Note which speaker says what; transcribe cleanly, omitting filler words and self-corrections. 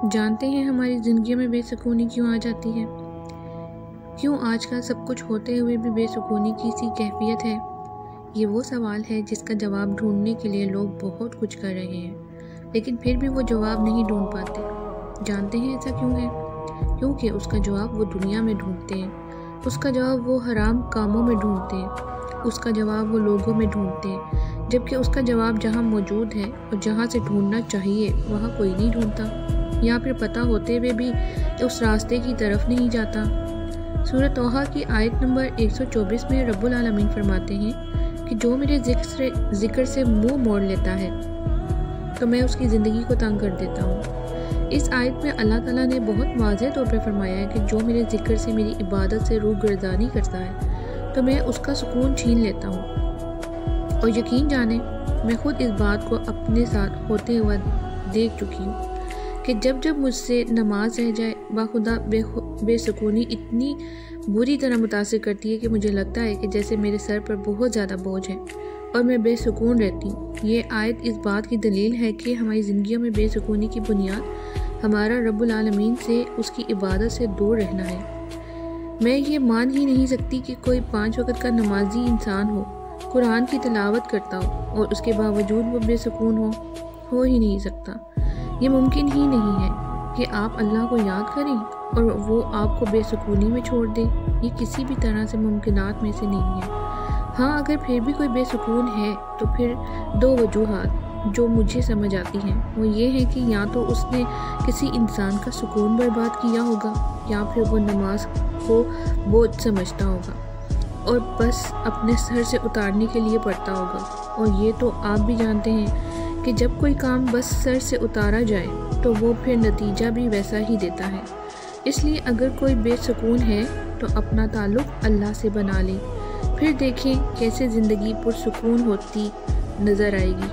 Speaker 1: जानते हैं हमारी ज़िंदगी में बेसुकूनी क्यों आ जाती है? क्यों आजकल सब कुछ होते हुए भी बेसुकूनी की सी कैफियत है? ये वो सवाल है जिसका जवाब ढूंढने के लिए लोग बहुत कुछ कर रहे हैं, लेकिन फिर भी वो जवाब नहीं ढूंढ पाते। जानते हैं ऐसा क्यों है? क्योंकि उसका जवाब वो दुनिया में ढूंढते हैं, उसका जवाब वो हराम कामों में ढूंढते हैं, उसका जवाब वो लोगों में ढूंढते हैं, जबकि उसका जवाब जहाँ मौजूद है और जहाँ से ढूंढना चाहिए वहाँ कोई नहीं ढूंढता, या फिर पता होते हुए भी उस रास्ते की तरफ नहीं जाता। सूरह तौहा की आयत नंबर 124 में रब्बुल आलमीन फरमाते हैं कि जो मेरे जिक्र से मुंह मोड़ लेता है तो मैं उसकी ज़िंदगी को तंग कर देता हूँ। इस आयत में अल्लाह ताला ने बहुत वाज़ेह तौर पर फरमाया है कि जो मेरे जिक्र से, मेरी इबादत से रूगर्दानी करता है तो मैं उसका सुकून छीन लेता हूँ। और यकीन जाने मैं खुद इस बात को अपने साथ होते हुए देख चुकी हूँ कि जब जब मुझसे नमाज रह जाए, बाखुदा बेसुकूनी इतनी बुरी तरह मुतासिर करती है कि मुझे लगता है कि जैसे मेरे सर पर बहुत ज़्यादा बोझ है और मैं बेसुकून रहती हूँ। ये आयत इस बात की दलील है कि हमारी ज़िंदगियों में बेसुकूनी की बुनियाद हमारा रब्बुल आलमीन से, उसकी इबादत से दूर रहना है। मैं ये मान ही नहीं सकती कि कोई 5 वक़्त का नमाजी इंसान हो, कुरान की तिलावत करता हो और उसके बावजूद वो बेसुकून हो ही नहीं सकता। ये मुमकिन ही नहीं है कि आप अल्लाह को याद करें और वो आपको बेसुकूनी में छोड़ दे। ये किसी भी तरह से मुमकिनात में से नहीं है। हाँ, अगर फिर भी कोई बेसुकून है तो फिर 2 वजूहात जो मुझे समझ आती हैं वो ये है कि या तो उसने किसी इंसान का सुकून बर्बाद किया होगा, या फिर वो नमाज को बोझ समझता होगा और बस अपने सर से उतारने के लिए पढ़ता होगा। और ये तो आप भी जानते हैं कि जब कोई काम बस सर से उतारा जाए तो वो फिर नतीजा भी वैसा ही देता है। इसलिए अगर कोई बेसुकून है तो अपना ताल्लुक़ अल्लाह से बना ले, फिर देखें कैसे ज़िंदगी पुरसुकून होती नज़र आएगी।